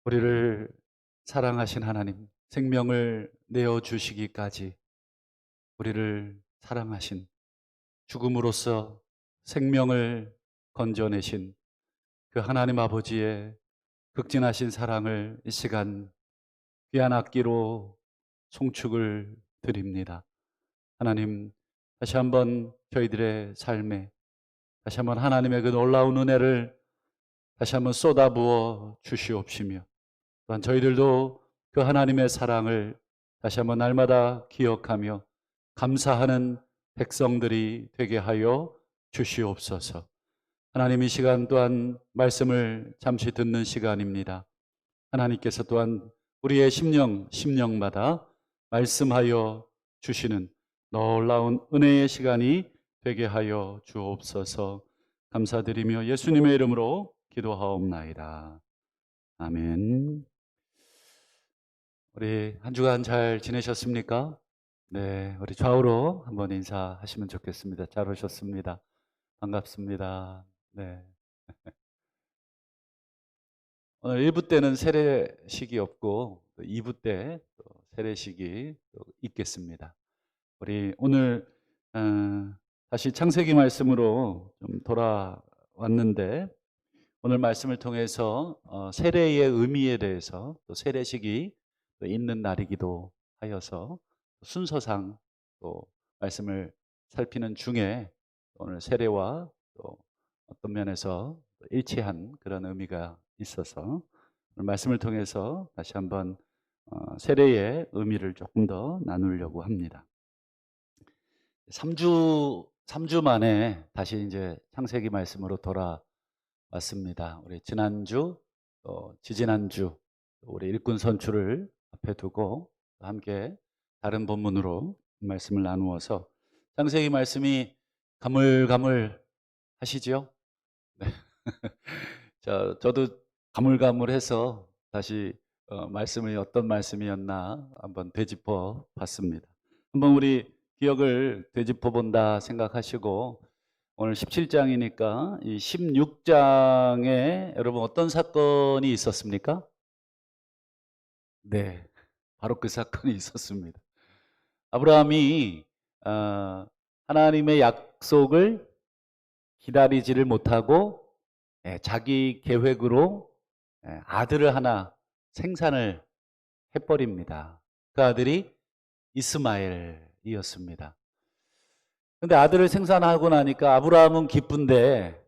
우리를 사랑하신 하나님, 생명을 내어주시기까지 우리를 사랑하신, 죽음으로써 생명을 건져내신 그 하나님 아버지의 극진하신 사랑을 이 시간 귀한 악기로 송축을 드립니다. 하나님, 다시 한번 저희들의 삶에 다시 한번 하나님의 그 놀라운 은혜를 다시 한번 쏟아부어 주시옵시며, 또한 저희들도 그 하나님의 사랑을 다시 한번 날마다 기억하며 감사하는 백성들이 되게 하여 주시옵소서. 하나님, 이 시간 또한 말씀을 잠시 듣는 시간입니다. 하나님께서 또한 우리의 심령마다 말씀하여 주시는 놀라운 은혜의 시간이 되게 하여 주옵소서. 감사드리며 예수님의 이름으로 기도하옵나이다. 아멘. 우리 한 주간 잘 지내셨습니까? 네, 우리 좌우로 한번 인사하시면 좋겠습니다. 잘 오셨습니다. 반갑습니다. 네. 오늘 1부 때는 세례식이 없고 2부 때 또 세례식이 또 있겠습니다. 우리 오늘 다시 창세기 말씀으로 좀 돌아왔는데, 오늘 말씀을 통해서 세례의 의미에 대해서, 또 세례식이 또 있는 날이기도 하여서 순서상 또 말씀을 살피는 중에 오늘 세례와 또 어떤 면에서 일치한 그런 의미가 있어서 오늘 말씀을 통해서 다시 한번 세례의 의미를 조금 더 나누려고 합니다. 3주 만에 다시 이제 창세기 말씀으로 돌아왔습니다. 우리 지난주, 또 지지난주 우리 일꾼 선출을 앞에 두고 함께 다른 본문으로 말씀을 나누어서 창세기 말씀이 가물가물 하시죠? 네. 저도 가물가물해서 다시 말씀이 어떤 말씀이었나 한번 되짚어 봤습니다. 한번 우리 기억을 되짚어 본다 생각하시고, 오늘 17장이니까 이 16장에 여러분 어떤 사건이 있었습니까? 네, 바로 그 사건이 있었습니다. 아브라함이 하나님의 약속을 기다리지를 못하고 자기 계획으로 아들을 하나 생산을 해버립니다. 그 아들이 이스마엘이었습니다. 근데 아들을 생산하고 나니까 아브라함은 기쁜데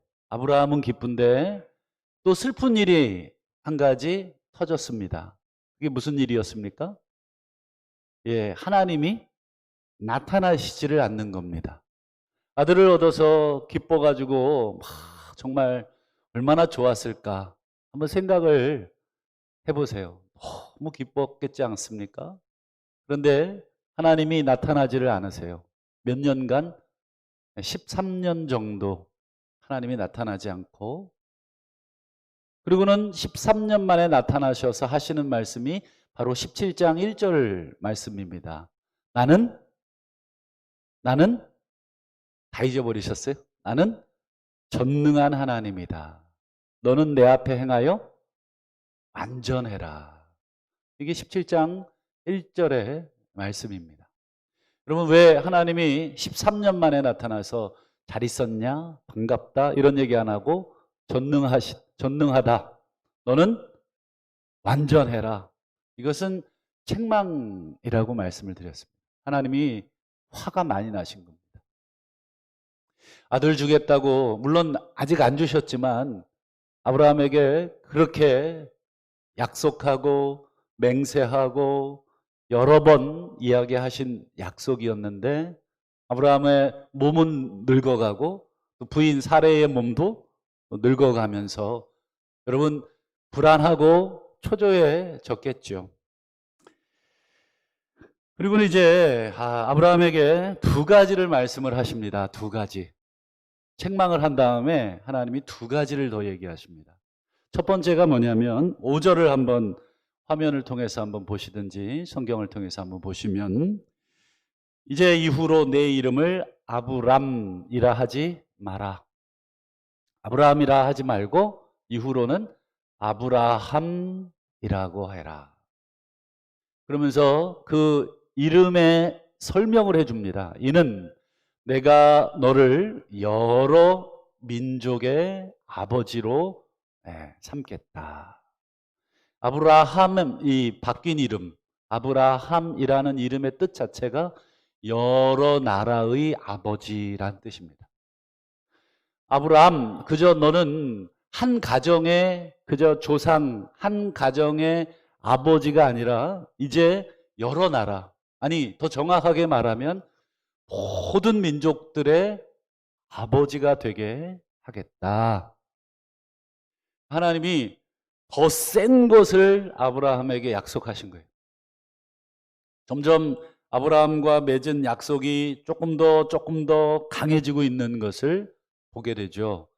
또 슬픈 일이 한 가지 터졌습니다. 그게 무슨 일이었습니까? 예, 하나님이 나타나시지를 않는 겁니다. 아들을 얻어서 기뻐가지고 정말 얼마나 좋았을까 한번 생각을 해보세요. 너무 기뻤겠지 않습니까? 그런데 하나님이 나타나지를 않으세요. 몇 년간? 13년 정도 하나님이 나타나지 않고, 그리고는 13년 만에 나타나셔서 하시는 말씀이 바로 17장 1절 말씀입니다. 나는 다 잊어버리셨어요? 나는 전능한 하나님이다. 너는 내 앞에 행하여 완전해라. 이게 17장 1절의 말씀입니다. 여러분, 왜 하나님이 13년 만에 나타나서 잘 있었냐? 반갑다? 이런 얘기 안 하고 전능하다. 너는 완전해라. 이것은 책망이라고 말씀을 드렸습니다. 하나님이 화가 많이 나신 겁니다. 아들 주겠다고, 물론 아직 안 주셨지만 아브라함에게 그렇게 약속하고 맹세하고 여러 번 이야기하신 약속이었는데, 아브라함의 몸은 늙어가고 또 부인 사레의 몸도 늙어가면서 여러분 불안하고 초조해졌겠죠. 그리고 이제 아브라함에게 두 가지를 말씀을 하십니다. 두 가지. 책망을 한 다음에 하나님이 두 가지를 더 얘기하십니다. 첫 번째가 뭐냐면 5절을 한번 화면을 통해서 한번 보시든지 성경을 통해서 한번 보시면, 이제 이후로 내 이름을 아브람이라 하지 마라. 아브라함이라 하지 말고 이후로는 아브라함이라 이라고 해라. 그러면서 그 이름의 설명을 해줍니다. 이는 내가 너를 여러 민족의 아버지로 삼겠다. 아브라함, 이 바뀐 이름, 아브라함이라는 이름의 뜻 자체가 여러 나라의 아버지란 뜻입니다. 아브라함, 그저 너는 한 가정의 그저 조상, 한 가정의 아버지가 아니라 이제 여러 나라, 아니 더 정확하게 말하면 모든 민족들의 아버지가 되게 하겠다. 하나님이 더 센 것을 아브라함에게 약속하신 거예요. 점점 아브라함과 맺은 약속이 조금 더 강해지고 있는 것을 보게 되죠.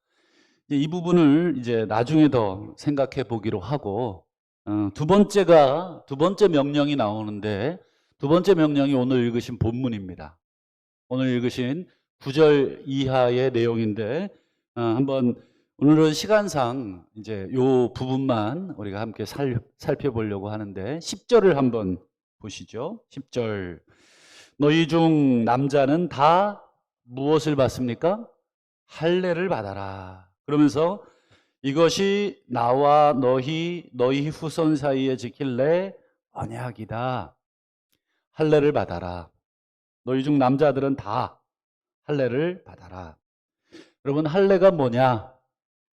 이 부분을 이제 나중에 더 생각해 보기로 하고, 두 번째 명령이 나오는데, 두 번째 명령이 오늘 읽으신 본문입니다. 오늘 읽으신 9절 이하의 내용인데, 한번 오늘은 시간상 이제 요 부분만 우리가 함께 살펴보려고 하는데, 10절을 한번 보시죠. 10절. 너희 중 남자는 다 무엇을 받습니까? 할례를 받아라. 그러면서 이것이 나와 너희 후손 사이에 지킬 내 언약이다. 할례를 받아라. 너희 중 남자들은 다 할례를 받아라. 여러분, 할례가 뭐냐?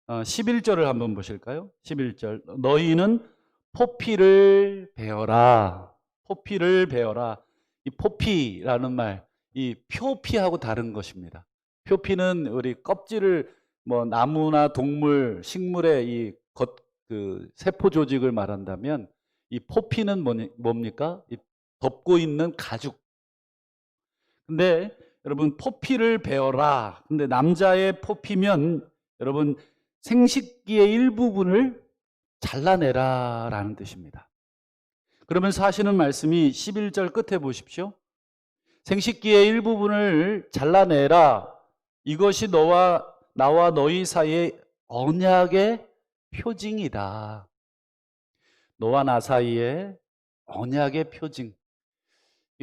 11절을 한번 보실까요? 11절. 너희는 포피를 베어라. 포피를 베어라. 이 포피라는 말, 이 표피하고 다른 것입니다. 표피는 우리 껍질을 뭐 나무나 동물, 식물의 이 세포 조직을 말한다면, 이 포피는 뭡니까? 이 덮고 있는 가죽. 근데 여러분, 포피를 베어라. 근데 남자의 포피면 여러분, 생식기의 일부분을 잘라내라 라는 뜻입니다. 그러면서 하시는 말씀이 11절 끝에 보십시오. 생식기의 일부분을 잘라내라. 이것이 나와 너희 사이의 언약의 표징이다. 너와 나 사이의 언약의 표징.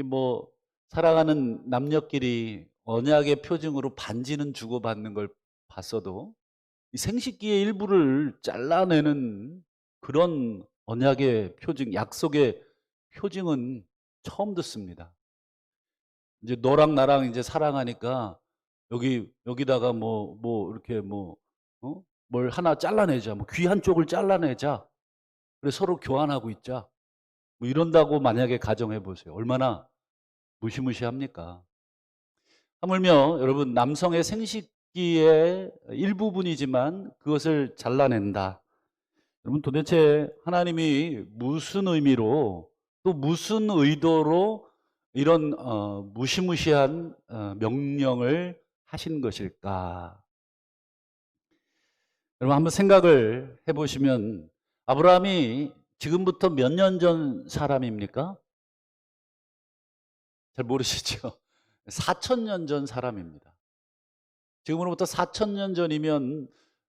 뭐 사랑하는 남녀끼리 언약의 표징으로 반지는 주고받는 걸 봤어도 이 생식기의 일부를 잘라내는 그런 언약의 표징, 약속의 표징은 처음 듣습니다. 이제 너랑 나랑 이제 사랑하니까 여기다가 이렇게 뭘 하나 잘라내자. 뭐 귀 한쪽을 잘라내자. 그래 서로 교환하고 있자. 뭐 이런다고 만약에 가정해 보세요. 얼마나 무시무시합니까? 하물며 여러분, 남성의 생식기의 일부분이지만 그것을 잘라낸다. 여러분, 도대체 하나님이 무슨 의미로 또 무슨 의도로 이런 무시무시한 명령을 하신 것일까? 여러분, 한번 생각을 해보시면 아브라함이 지금부터 몇 년 전 사람입니까? 잘 모르시죠? 4,000년 전 사람입니다. 지금으로부터 4,000년 전이면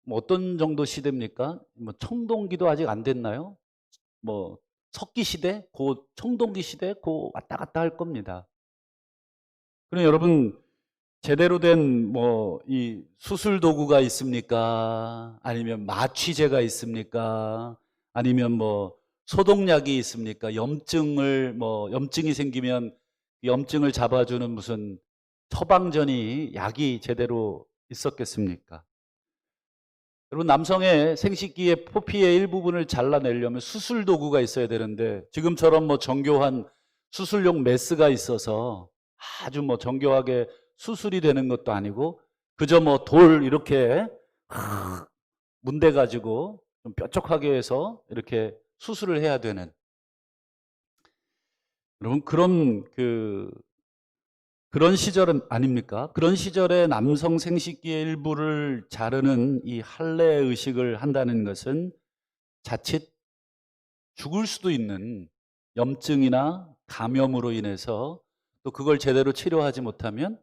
뭐 어떤 정도 시대입니까? 뭐 청동기도 아직 안 됐나요? 뭐 석기 시대, 고 청동기 시대, 고 왔다 갔다 할 겁니다. 그럼 여러분, 제대로 된 뭐 이 수술 도구가 있습니까? 아니면 마취제가 있습니까? 아니면 뭐 소독약이 있습니까? 염증이 생기면 염증을 잡아주는 무슨 처방전이 약이 제대로 있었겠습니까? 여러분, 남성의 생식기의 포피의 일부분을 잘라내려면 수술 도구가 있어야 되는데 지금처럼 뭐 정교한 수술용 메스가 있어서 아주 뭐 정교하게 수술이 되는 것도 아니고 그저 뭐 돌 이렇게 문대 가지고 좀 뾰족하게 해서 이렇게 수술을 해야 되는, 여러분, 그런 시절은 아닙니까? 그런 시절에 남성 생식기의 일부를 자르는 이 할례 의식을 한다는 것은 자칫 죽을 수도 있는 염증이나 감염으로 인해서 또 그걸 제대로 치료하지 못하면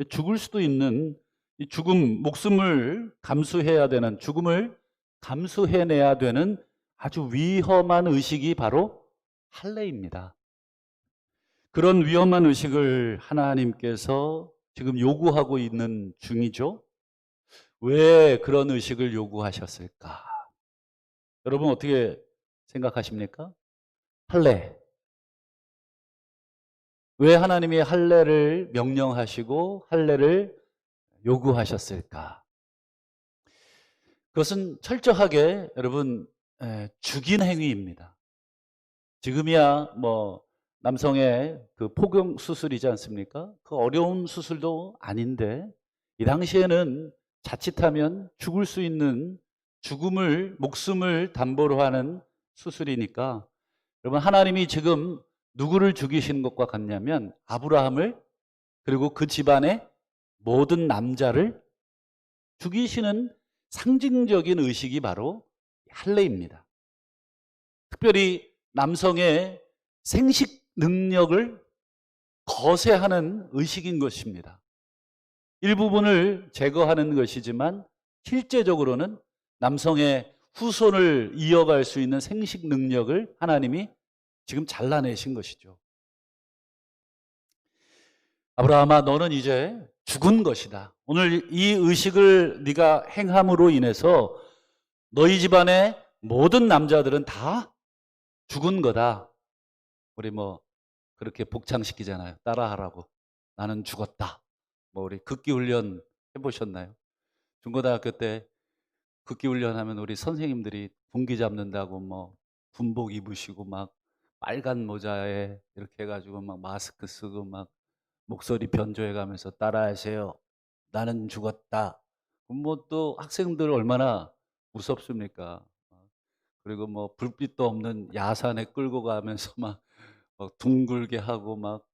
죽을 수도 있는 이 죽음을 감수해야 되는, 죽음을 감수해내야 되는 아주 위험한 의식이 바로 할례입니다. 그런 위험한 의식을 하나님께서 지금 요구하고 있는 중이죠. 왜 그런 의식을 요구하셨을까? 여러분 어떻게 생각하십니까? 할례. 왜 하나님이 할례를 명령하시고 할례를 요구하셨을까? 그것은 철저하게 여러분 죽인 행위입니다. 지금이야 뭐 남성의 그 포경 수술이지 않습니까? 그 어려운 수술도 아닌데 이 당시에는 자칫하면 죽을 수 있는 목숨을 담보로 하는 수술이니까 여러분 하나님이 지금 누구를 죽이신 것과 같냐면 아브라함을 그리고 그 집안의 모든 남자를 죽이시는 상징적인 의식이 바로 할례입니다. 특별히 남성의 생식 능력을 거세하는 의식인 것입니다. 일부분을 제거하는 것이지만 실제적으로는 남성의 후손을 이어갈 수 있는 생식 능력을 하나님이 지금 잘라내신 것이죠. 아브라함아 너는 이제 죽은 것이다. 오늘 이 의식을 네가 행함으로 인해서 너희 집안의 모든 남자들은 다 죽은 거다. 우리 뭐 그렇게 복창시키잖아요. 따라하라고. 나는 죽었다. 뭐 우리 극기 훈련 해보셨나요? 중고등학교 때 극기 훈련하면 우리 선생님들이 군기 잡는다고 뭐 군복 입으시고 막 빨간 모자에 이렇게 해가지고 막 마스크 쓰고 막 목소리 변조해 가면서 따라하세요. 나는 죽었다. 뭐 또 학생들 얼마나 무섭습니까? 그리고 뭐 불빛도 없는 야산에 끌고 가면서 막 둥글게 하고 막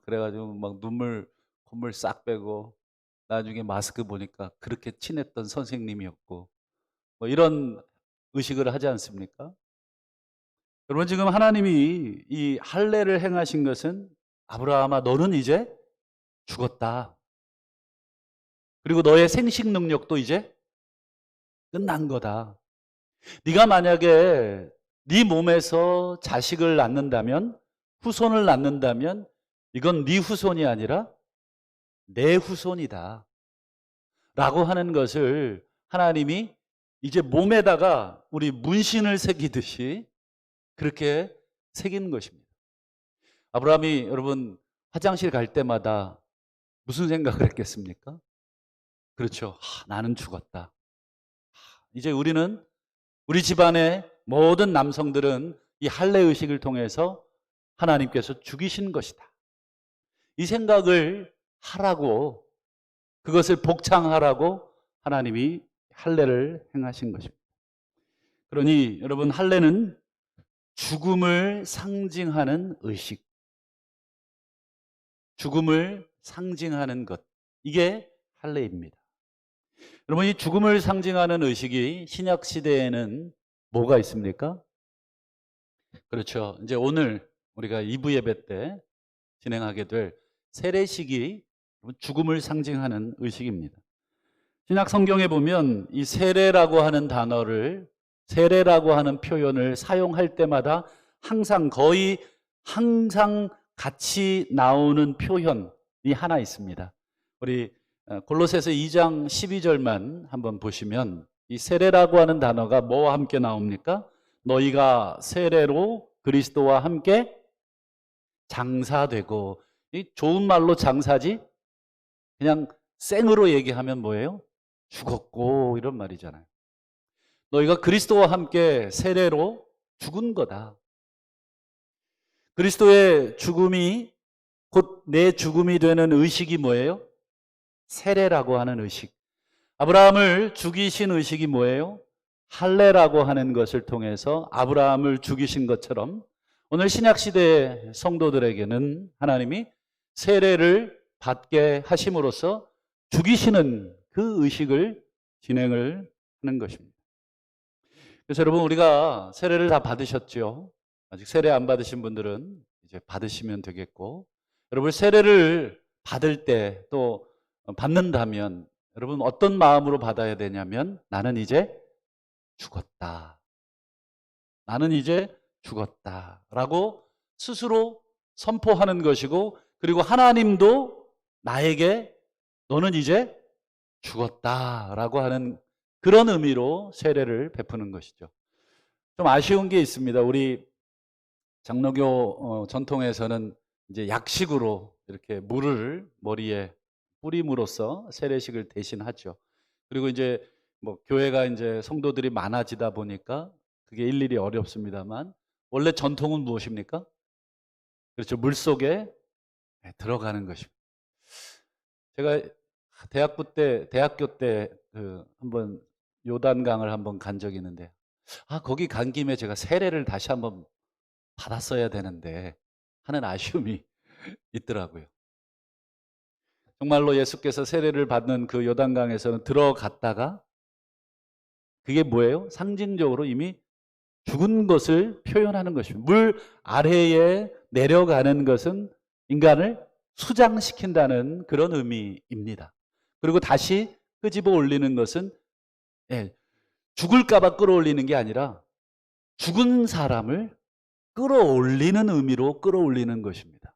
그래가지고 막 콧물 싹 빼고 나중에 마스크 보니까 그렇게 친했던 선생님이었고 뭐 이런 의식을 하지 않습니까? 여러분 지금 하나님이 이 할례를 행하신 것은 아브라함아 너는 이제 죽었다. 그리고 너의 생식 능력도 이제 끝난 거다. 네가 만약에 네 몸에서 자식을 낳는다면 후손을 낳는다면 이건 네 후손이 아니라 내 후손이다. 라고 하는 것을 하나님이 이제 몸에다가 우리 문신을 새기듯이 그렇게 새기는 것입니다. 아브라함이 여러분 화장실 갈 때마다 무슨 생각을 했겠습니까? 그렇죠. 나는 죽었다. 이제 우리 집안의 모든 남성들은 이 할례 의식을 통해서 하나님께서 죽이신 것이다. 이 생각을 하라고 그것을 복창하라고 하나님이 할례를 행하신 것입니다. 그러니 여러분 할례는 죽음을 상징하는 의식, 죽음을 상징하는 것 이게 할례입니다. 여러분 이 죽음을 상징하는 의식이 신약 시대에는 뭐가 있습니까? 그렇죠. 이제 오늘 우리가 2부 예배 때 진행하게 될 세례식이 죽음을 상징하는 의식입니다. 신약 성경에 보면 이 세례라고 하는 세례라고 하는 표현을 사용할 때마다 거의 항상 같이 나오는 표현이 하나 있습니다. 우리 골로새서 2장 12절만 한번 보시면 이 세례라고 하는 단어가 뭐와 함께 나옵니까? 너희가 세례로 그리스도와 함께 장사되고, 이 좋은 말로 장사지 그냥 생으로 얘기하면 뭐예요? 죽었고 이런 말이잖아요. 너희가 그리스도와 함께 세례로 죽은 거다. 그리스도의 죽음이 곧 내 죽음이 되는 의식이 뭐예요? 세례라고 하는 의식. 아브라함을 죽이신 의식이 뭐예요? 할례라고 하는 것을 통해서 아브라함을 죽이신 것처럼 오늘 신약시대의 성도들에게는 하나님이 세례를 받게 하심으로써 죽이시는 그 의식을 진행을 하는 것입니다. 그래서 여러분 우리가 세례를 다 받으셨죠? 아직 세례 안 받으신 분들은 이제 받으시면 되겠고, 여러분 세례를 받을 때 또 받는다면 여러분 어떤 마음으로 받아야 되냐면 나는 이제 죽었다. 나는 이제 죽었다라고 스스로 선포하는 것이고, 그리고 하나님도 나에게 너는 이제 죽었다라고 하는 그런 의미로 세례를 베푸는 것이죠. 좀 아쉬운 게 있습니다. 우리 장로교 전통에서는 이제 약식으로 이렇게 물을 머리에 뿌림으로써 세례식을 대신하죠. 그리고 이제 뭐 교회가 이제 성도들이 많아지다 보니까 그게 일일이 어렵습니다만, 원래 전통은 무엇입니까? 그렇죠. 물 속에 들어가는 것입니다. 제가 대학교 때 한번 요단강을 한번 간 적이 있는데, 거기 간 김에 제가 세례를 다시 한번 받았어야 되는데 하는 아쉬움이 있더라고요. 정말로 예수께서 세례를 받는 그 요단강에서는 들어갔다가, 그게 뭐예요? 상징적으로 이미 죽은 것을 표현하는 것입니다. 물 아래에 내려가는 것은 인간을 수장시킨다는 그런 의미입니다. 그리고 다시 끄집어 올리는 것은 죽을까봐 끌어올리는 게 아니라 죽은 사람을 끌어올리는 의미로 끌어올리는 것입니다.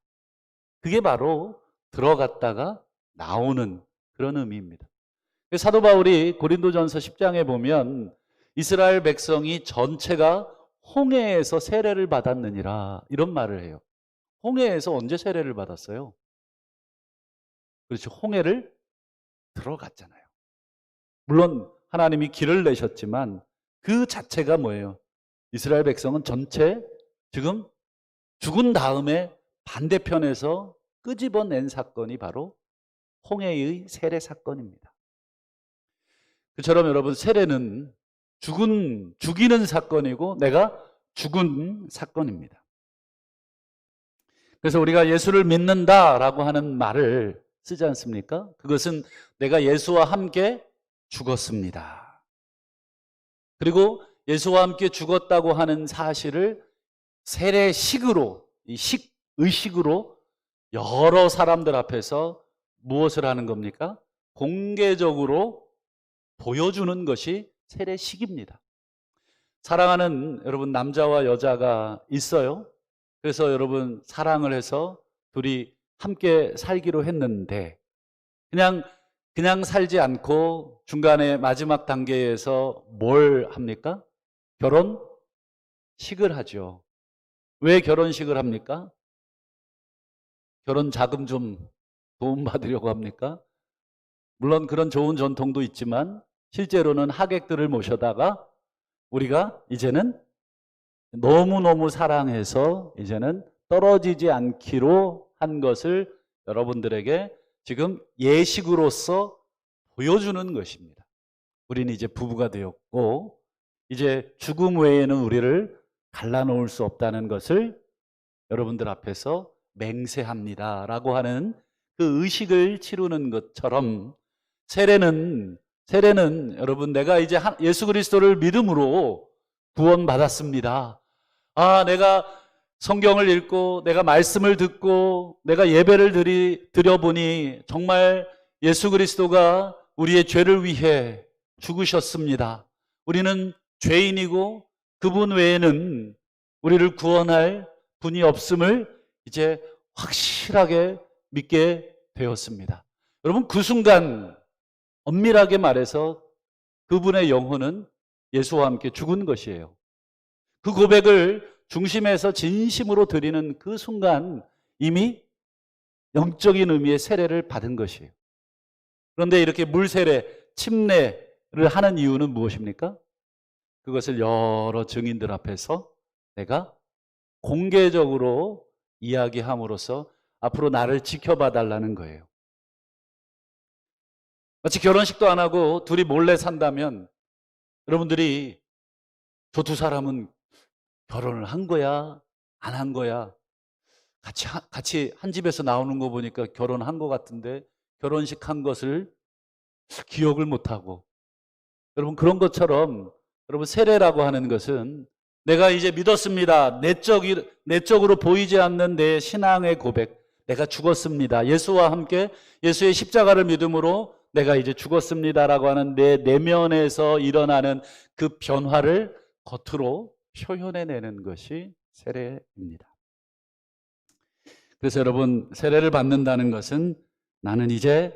그게 바로 들어갔다가 나오는 그런 의미입니다. 사도 바울이 고린도전서 10장에 보면 이스라엘 백성이 전체가 홍해에서 세례를 받았느니라 이런 말을 해요. 홍해에서 언제 세례를 받았어요? 그렇죠. 홍해를 들어갔잖아요. 물론 하나님이 길을 내셨지만 그 자체가 뭐예요? 이스라엘 백성은 전체 지금 죽은 다음에 반대편에서 끄집어낸 사건이 바로 홍해의 세례 사건입니다. 그처럼 여러분, 세례는 죽이는 사건이고 내가 죽은 사건입니다. 그래서 우리가 예수를 믿는다라고 하는 말을 쓰지 않습니까? 그것은 내가 예수와 함께 죽었습니다. 그리고 예수와 함께 죽었다고 하는 사실을 세례식으로, 의식으로 여러 사람들 앞에서 무엇을 하는 겁니까? 공개적으로 보여주는 것이 세례식입니다. 사랑하는 여러분, 남자와 여자가 있어요. 그래서 여러분 사랑을 해서 둘이 함께 살기로 했는데 그냥 살지 않고 중간에 마지막 단계에서 뭘 합니까? 결혼식을 하죠. 왜 결혼식을 합니까? 결혼 자금 좀 도움받으려고 합니까? 물론 그런 좋은 전통도 있지만 실제로는 하객들을 모셔다가 우리가 이제는 너무너무 사랑해서 이제는 떨어지지 않기로 한 것을 여러분들에게 지금 예식으로서 보여주는 것입니다. 우리는 이제 부부가 되었고 이제 죽음 외에는 우리를 갈라놓을 수 없다는 것을 여러분들 앞에서 맹세합니다라고 하는 그 의식을 치르는 것처럼 세례는 여러분, 내가 이제 예수 그리스도를 믿음으로 구원받았습니다. 내가 성경을 읽고 내가 말씀을 듣고 내가 예배를 드려보니 정말 예수 그리스도가 우리의 죄를 위해 죽으셨습니다. 우리는 죄인이고 그분 외에는 우리를 구원할 분이 없음을 이제 확실하게 믿게 되었습니다. 여러분, 그 순간 엄밀하게 말해서 그분의 영혼은 예수와 함께 죽은 것이에요. 그 고백을 중심에서 진심으로 드리는 그 순간 이미 영적인 의미의 세례를 받은 것이에요. 그런데 이렇게 물세례, 침례를 하는 이유는 무엇입니까? 그것을 여러 증인들 앞에서 내가 공개적으로 이야기함으로써 앞으로 나를 지켜봐 달라는 거예요. 마치 결혼식도 안 하고 둘이 몰래 산다면 여러분들이 저 두 사람은 결혼을 한 거야? 안 한 거야? 같이 한 집에서 나오는 거 보니까 결혼한 것 같은데 결혼식 한 것을 기억을 못하고, 여러분 그런 것처럼 여러분 세례라고 하는 것은 내가 이제 믿었습니다. 내적으로 보이지 않는 내 신앙의 고백, 내가 죽었습니다. 예수와 함께 예수의 십자가를 믿음으로 내가 이제 죽었습니다라고 하는 내 내면에서 일어나는 그 변화를 겉으로 표현해내는 것이 세례입니다. 그래서 여러분, 세례를 받는다는 것은 나는 이제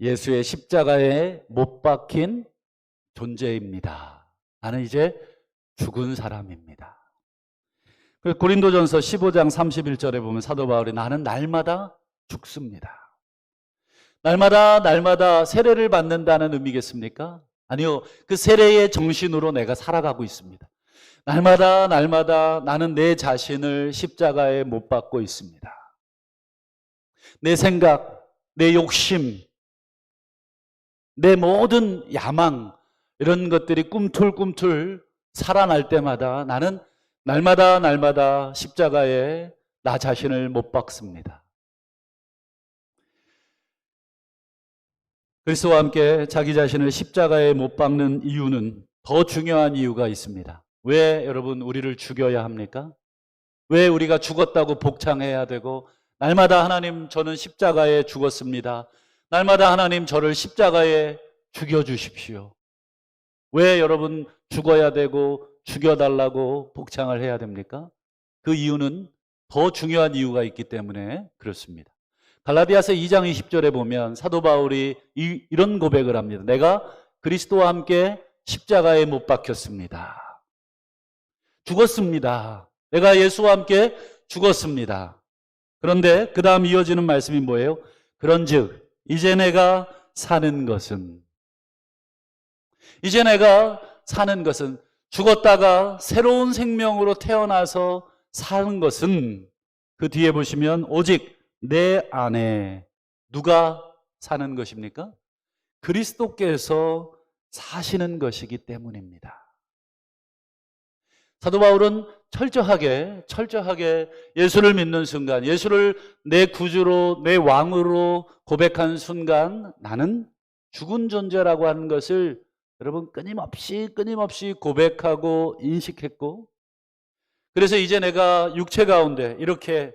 예수의 십자가에 못 박힌 존재입니다. 나는 이제 죽은 사람입니다. 고린도전서 15장 31절에 보면 사도 바울이 나는 날마다 죽습니다. 날마다 세례를 받는다는 의미겠습니까? 아니요. 그 세례의 정신으로 내가 살아가고 있습니다. 날마다 나는 내 자신을 십자가에 못 박고 있습니다. 내 생각, 내 욕심, 내 모든 야망, 이런 것들이 꿈틀꿈틀 살아날 때마다 나는 날마다 십자가에 나 자신을 못 박습니다. 그리스도와 함께 자기 자신을 십자가에 못 박는 이유는 더 중요한 이유가 있습니다. 왜 여러분 우리를 죽여야 합니까? 왜 우리가 죽었다고 복창해야 되고 날마다 하나님 저는 십자가에 죽었습니다. 날마다 하나님 저를 십자가에 죽여주십시오. 왜 여러분 죽어야 되고 죽여달라고 복창을 해야 됩니까? 그 이유는 더 중요한 이유가 있기 때문에 그렇습니다. 갈라디아서 2장 20절에 보면 사도 바울이 이런 고백을 합니다. 내가 그리스도와 함께 십자가에 못 박혔습니다. 죽었습니다. 내가 예수와 함께 죽었습니다. 그런데 그 다음 이어지는 말씀이 뭐예요? 그런즉 이제 내가 사는 것은 죽었다가 새로운 생명으로 태어나서 사는 것은 그 뒤에 보시면 오직 내 안에 누가 사는 것입니까? 그리스도께서 사시는 것이기 때문입니다. 사도 바울은 철저하게 예수를 믿는 순간, 예수를 내 구주로, 내 왕으로 고백한 순간 나는 죽은 존재라고 하는 것을 여러분 끊임없이 고백하고 인식했고, 그래서 이제 내가 육체 가운데 이렇게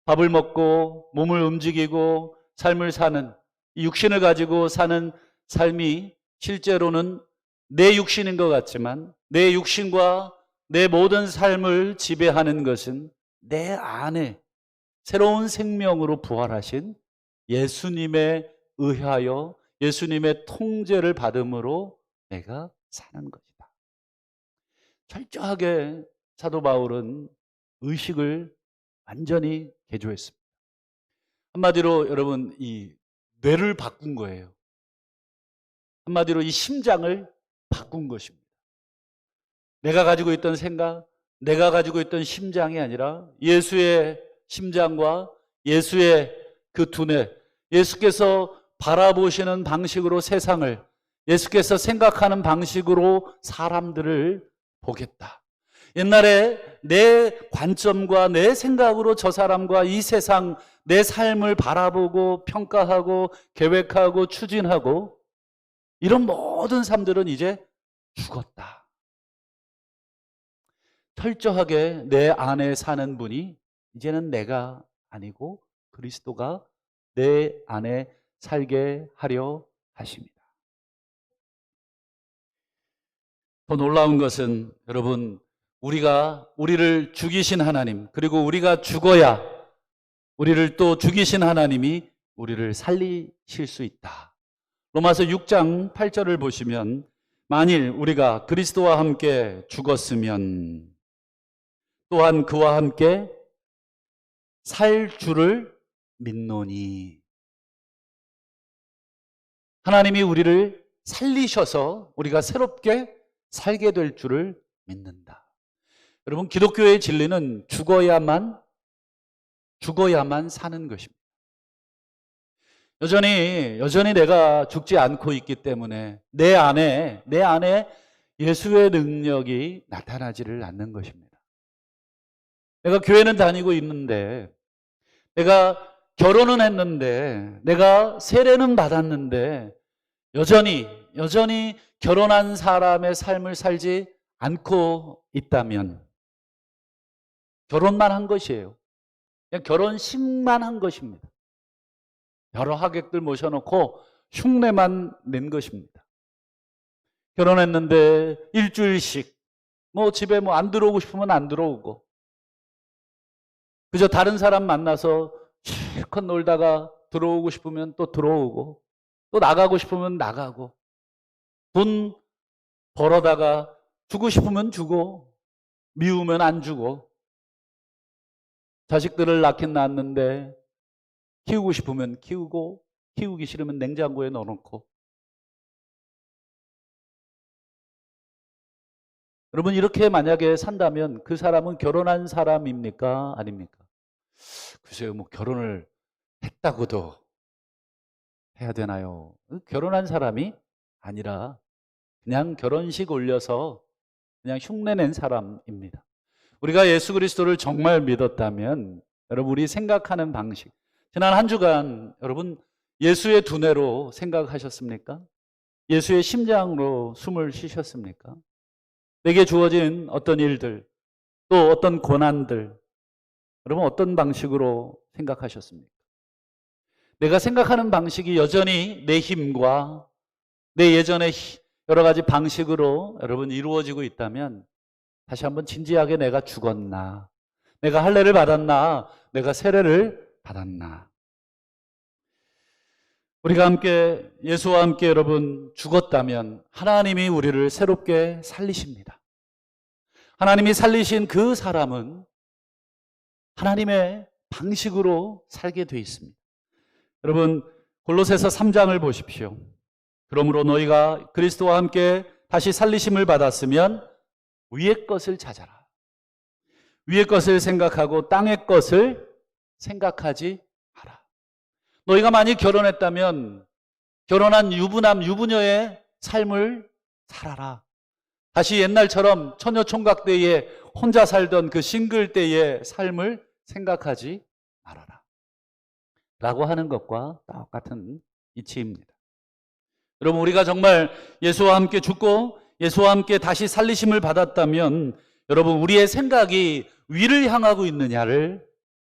밥을 먹고 몸을 움직이고 삶을 사는 이 육신을 가지고 사는 삶이 실제로는 내 육신인 것 같지만 내 육신과 내 모든 삶을 지배하는 것은 내 안에 새로운 생명으로 부활하신 예수님에 의하여 예수님의 통제를 받음으로 내가 사는 것이다. 철저하게 사도 바울은 의식을 완전히 개조했습니다. 한마디로 여러분 이 뇌를 바꾼 거예요. 한마디로 이 심장을 바꾼 것입니다. 내가 가지고 있던 생각, 내가 가지고 있던 심장이 아니라 예수의 심장과 예수의 그 두뇌, 예수께서 바라보시는 방식으로 세상을, 예수께서 생각하는 방식으로 사람들을 보겠다. 옛날에 내 관점과 내 생각으로 저 사람과 이 세상, 내 삶을 바라보고 평가하고 계획하고 추진하고 이런 모든 삶들은 이제 죽었다. 철저하게 내 안에 사는 분이 이제는 내가 아니고 그리스도가 내 안에 살게 하려 하십니다. 더 놀라운 것은 여러분 우리를 죽이신 하나님, 그리고 우리가 죽어야 우리를 또 죽이신 하나님이 우리를 살리실 수 있다. 로마서 6장 8절을 보시면 만일 우리가 그리스도와 함께 죽었으면 또한 그와 함께 살 줄을 믿노니. 하나님이 우리를 살리셔서 우리가 새롭게 살게 될 줄을 믿는다. 여러분, 기독교의 진리는 죽어야만 사는 것입니다. 여전히 내가 죽지 않고 있기 때문에 내 안에 예수의 능력이 나타나지를 않는 것입니다. 내가 교회는 다니고 있는데, 내가 결혼은 했는데, 내가 세례는 받았는데 여전히 결혼한 사람의 삶을 살지 않고 있다면 결혼만 한 것이에요. 그냥 결혼식만 한 것입니다. 여러 하객들 모셔놓고 흉내만 낸 것입니다. 결혼했는데 일주일씩 뭐 집에 뭐 안 들어오고 싶으면 안 들어오고, 그저 다른 사람 만나서 실컷 놀다가 들어오고 싶으면 또 들어오고, 또 나가고 싶으면 나가고, 돈 벌어다가 주고 싶으면 주고, 미우면 안 주고, 자식들을 낳긴 낳았는데 키우고 싶으면 키우고, 키우기 싫으면 냉장고에 넣어놓고. 여러분, 이렇게 만약에 산다면 그 사람은 결혼한 사람입니까? 아닙니까? 글쎄요, 뭐 결혼을 했다고도 해야 되나요? 결혼한 사람이 아니라 그냥 결혼식 올려서 그냥 흉내낸 사람입니다. 우리가 예수 그리스도를 정말 믿었다면 여러분, 우리 생각하는 방식, 지난 한 주간 여러분 예수의 두뇌로 생각하셨습니까? 예수의 심장으로 숨을 쉬셨습니까? 내게 주어진 어떤 일들, 또 어떤 고난들, 여러분 어떤 방식으로 생각하셨습니까? 내가 생각하는 방식이 여전히 내 힘과 내 예전의 여러 가지 방식으로 여러분 이루어지고 있다면 다시 한번 진지하게 내가 죽었나? 내가 할례를 받았나? 내가 세례를 받았나? 우리가 함께 예수와 함께 여러분 죽었다면 하나님이 우리를 새롭게 살리십니다. 하나님이 살리신 그 사람은 하나님의 방식으로 살게 돼 있습니다. 여러분 골로새서 3장을 보십시오. 그러므로 너희가 그리스도와 함께 다시 살리심을 받았으면 위의 것을 찾아라. 위의 것을 생각하고 땅의 것을 생각하지 마라. 너희가 만약 결혼했다면 결혼한 유부남 유부녀의 삶을 살아라. 다시 옛날처럼 처녀총각 때에 혼자 살던 그 싱글 때의 삶을 생각하지 말아라 라고 하는 것과 똑같은 이치입니다. 여러분 우리가 정말 예수와 함께 죽고 예수와 함께 다시 살리심을 받았다면 여러분 우리의 생각이 위를 향하고 있느냐를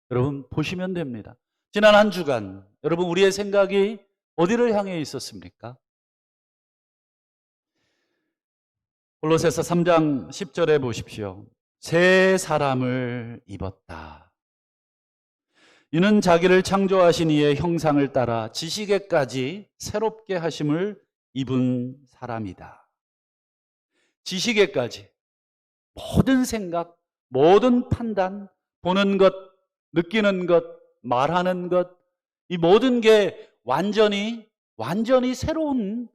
여러분 보시면 됩니다. 지난 한 주간 여러분 우리의 생각이 어디를 향해 있었습니까? 골로새서 3장 10절에 보십시오. 새 사람을 입었다. 이는 자기를 창조하신 이의 형상을 따라 지식에까지 새롭게 하심을 입은 사람이다. 지식에까지 모든 생각, 모든 판단, 보는 것, 느끼는 것, 말하는 것, 이 모든 게 완전히 새로운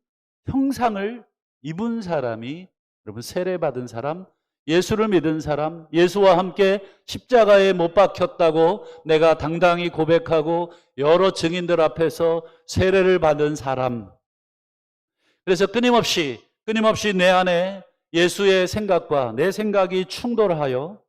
형상을 입은 사람이 여러분 세례받은 사람, 예수를 믿은 사람, 예수와 함께 십자가에 못 박혔다고 내가 당당히 고백하고 여러 증인들 앞에서 세례를 받은 사람. 그래서 끊임없이 내 안에 예수의 생각과 내 생각이 충돌하여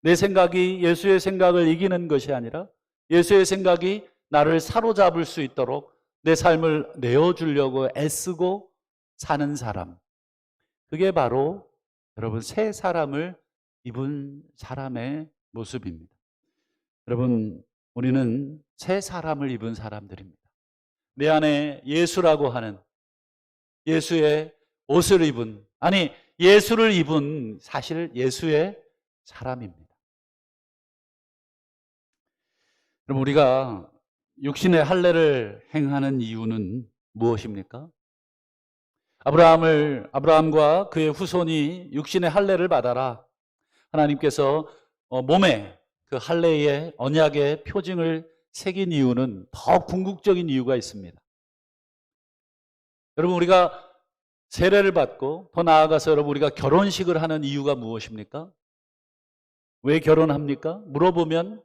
내 생각이 예수의 생각을 이기는 것이 아니라 예수의 생각이 나를 사로잡을 수 있도록 내 삶을 내어주려고 애쓰고 사는 사람. 그게 바로 여러분 새 사람을 입은 사람의 모습입니다. 여러분 우리는 새 사람을 입은 사람들입니다. 내 안에 예수라고 하는 예수의 옷을 입은, 아니 예수를 입은 사실 예수의 사람입니다. 그럼 우리가 육신의 할례를 행하는 이유는 무엇입니까? 아브라함과 그의 후손이 육신의 할례를 받아라. 하나님께서 몸에 그 할례의 언약의 표징을 새긴 이유는 더 궁극적인 이유가 있습니다. 여러분 우리가 세례를 받고 더 나아가서 여러분 우리가 결혼식을 하는 이유가 무엇입니까? 왜 결혼합니까? 물어보면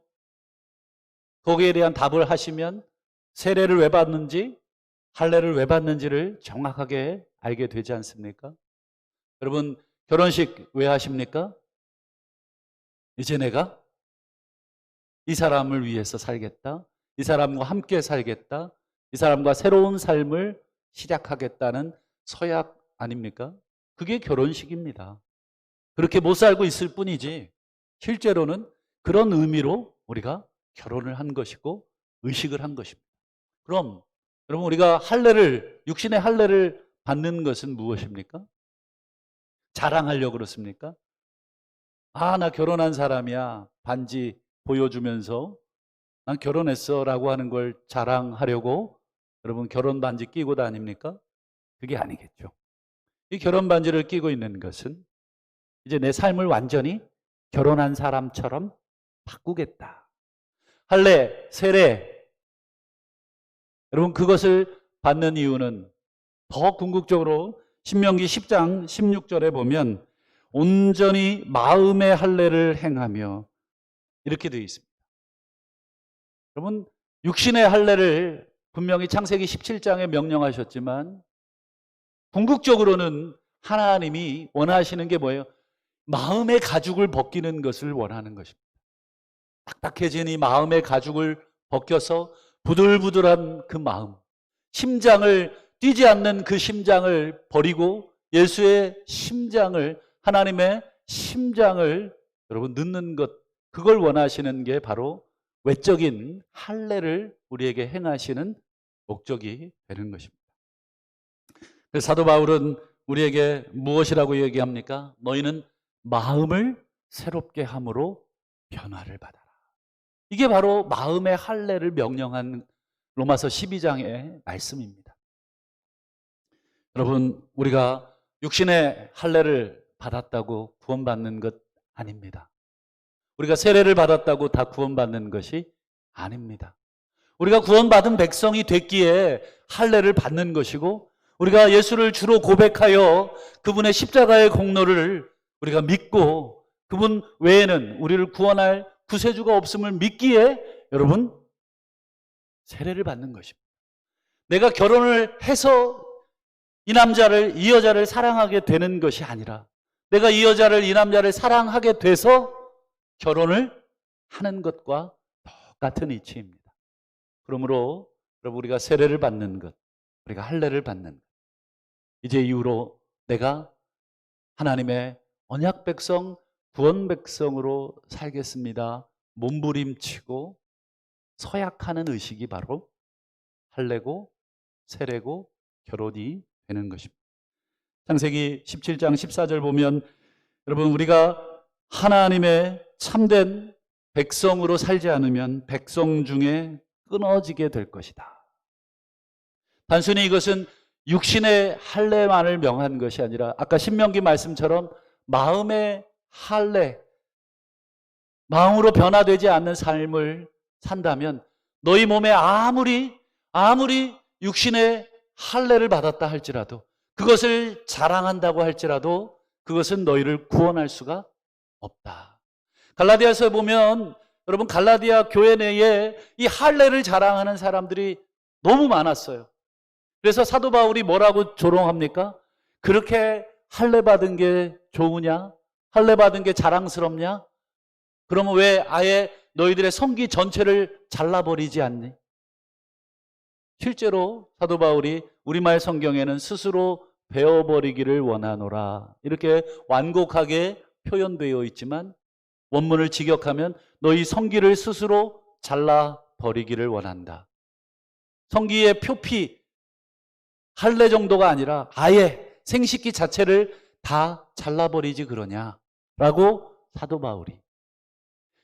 거기에 대한 답을 하시면 세례를 왜 받는지 할례를 왜 받는지를 정확하게 알게 되지 않습니까? 여러분 결혼식 왜 하십니까? 이제 내가 이 사람을 위해서 살겠다. 이 사람과 함께 살겠다. 이 사람과 새로운 삶을 시작하겠다는 서약 아닙니까? 그게 결혼식입니다. 그렇게 못 살고 있을 뿐이지 실제로는 그런 의미로 우리가 결혼을 한 것이고 의식을 한 것입니다. 그럼 여러분 우리가 육신의 할례를 받는 것은 무엇입니까? 자랑하려고 그렇습니까? 아, 나 결혼한 사람이야. 반지 보여주면서 난 결혼했어 라고 하는 걸 자랑하려고 여러분 결혼 반지 끼고 다닙니까? 그게 아니겠죠. 이 결혼 반지를 끼고 있는 것은 이제 내 삶을 완전히 결혼한 사람처럼 바꾸겠다. 할례, 세례, 여러분 그것을 받는 이유는 더 궁극적으로 신명기 10장 16절에 보면 온전히 마음의 할례를 행하며 이렇게 되어 있습니다. 여러분 육신의 할례를 분명히 창세기 17장에 명령하셨지만 궁극적으로는 하나님이 원하시는 게 뭐예요? 마음의 가죽을 벗기는 것을 원하는 것입니다. 딱딱해진 이 마음의 가죽을 벗겨서 부들부들한 그 마음, 심장을 뛰지 않는 그 심장을 버리고 예수의 심장을, 하나님의 심장을 여러분 넣는 것, 그걸 원하시는 게 바로 외적인 할례를 우리에게 행하시는 목적이 되는 것입니다. 그래서 사도 바울은 우리에게 무엇이라고 얘기합니까? 너희는 마음을 새롭게 함으로 변화를 받아라. 이게 바로 마음의 할례를 명령한 로마서 12장의 말씀입니다. 여러분, 우리가 육신의 할례를 받았다고 구원받는 것 아닙니다. 우리가 세례를 받았다고 다 구원받는 것이 아닙니다. 우리가 구원받은 백성이 됐기에 할례를 받는 것이고 우리가 예수를 주로 고백하여 그분의 십자가의 공로를 우리가 믿고 그분 외에는 우리를 구원할 구세주가 없음을 믿기에 여러분 세례를 받는 것입니다. 내가 결혼을 해서 이 남자를 이 여자를 사랑하게 되는 것이 아니라 내가 이 여자를 이 남자를 사랑하게 돼서 결혼을 하는 것과 똑같은 이치입니다. 그러므로 여러분 우리가 세례를 받는 것, 우리가 할례를 받는 것, 이제 이후로 내가 하나님의 언약 백성, 구원 백성으로 살겠습니다. 몸부림치고 서약하는 의식이 바로 할례고 세례고 결혼이 되는 것입니다. 창세기 17장 14절 보면 여러분 우리가 하나님의 참된 백성으로 살지 않으면 백성 중에 끊어지게 될 것이다. 단순히 이것은 육신의 할례만을 명한 것이 아니라 아까 신명기 말씀처럼 마음의 할례, 마음으로 변화되지 않는 삶을 산다면 너희 몸에 아무리 육신의 할례를 받았다 할지라도 그것을 자랑한다고 할지라도 그것은 너희를 구원할 수가 없다. 갈라디아서에 보면 여러분 갈라디아 교회 내에 이 할례를 자랑하는 사람들이 너무 많았어요. 그래서 사도 바울이 뭐라고 조롱합니까? 그렇게 할례 받은 게 좋으냐? 할례 받은 게 자랑스럽냐? 그러면 왜 아예 너희들의 성기 전체를 잘라버리지 않니? 실제로 사도 바울이 우리말 성경에는 스스로 베어버리기를 원하노라 이렇게 완곡하게 표현되어 있지만 원문을 직역하면 너희 성기를 스스로 잘라버리기를 원한다. 성기의 표피 할례 정도가 아니라 아예 생식기 자체를 다 잘라버리지 그러냐라고 사도 바울이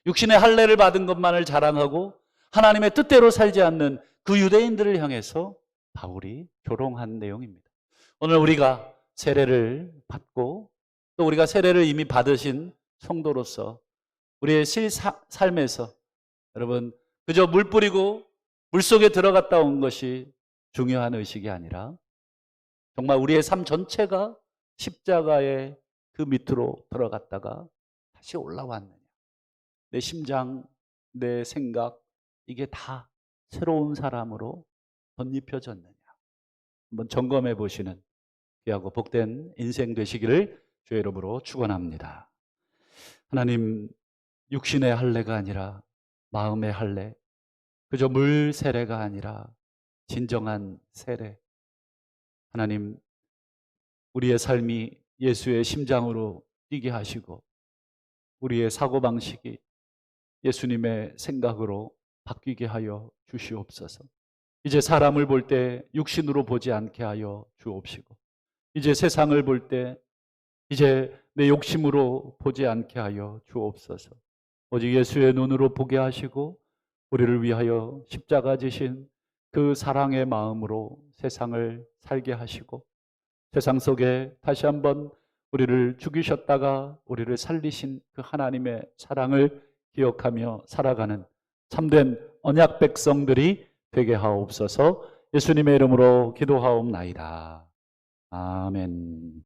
육신의 할례를 받은 것만을 자랑하고 하나님의 뜻대로 살지 않는 그 유대인들을 향해서 바울이 조롱한 내용입니다. 오늘 우리가 세례를 받고 또 우리가 세례를 이미 받으신 성도로서 우리의 삶에서 여러분 그저 물 뿌리고 물속에 들어갔다 온 것이 중요한 의식이 아니라 정말 우리의 삶 전체가 십자가의 그 밑으로 들어갔다가 다시 올라왔느냐. 내 심장, 내 생각 이게 다 새로운 사람으로 덧입혀졌느냐. 한번 점검해 보시는 귀하고 복된 인생 되시기를 주의 이름으로 축원합니다. 하나님 육신의 할례가 아니라 마음의 할례, 그저 물 세례가 아니라 진정한 세례. 하나님 우리의 삶이 예수의 심장으로 뛰게 하시고 우리의 사고방식이 예수님의 생각으로 바뀌게 하여 주시옵소서. 이제 사람을 볼 때 육신으로 보지 않게 하여 주옵시고 이제 세상을 볼 때 이제 내 욕심으로 보지 않게 하여 주옵소서. 오직 예수의 눈으로 보게 하시고 우리를 위하여 십자가 지신 그 사랑의 마음으로 세상을 살게 하시고 세상 속에 다시 한번 우리를 죽이셨다가 우리를 살리신 그 하나님의 사랑을 기억하며 살아가는 참된 언약 백성들이 되게 하옵소서. 예수님의 이름으로 기도하옵나이다. 아멘.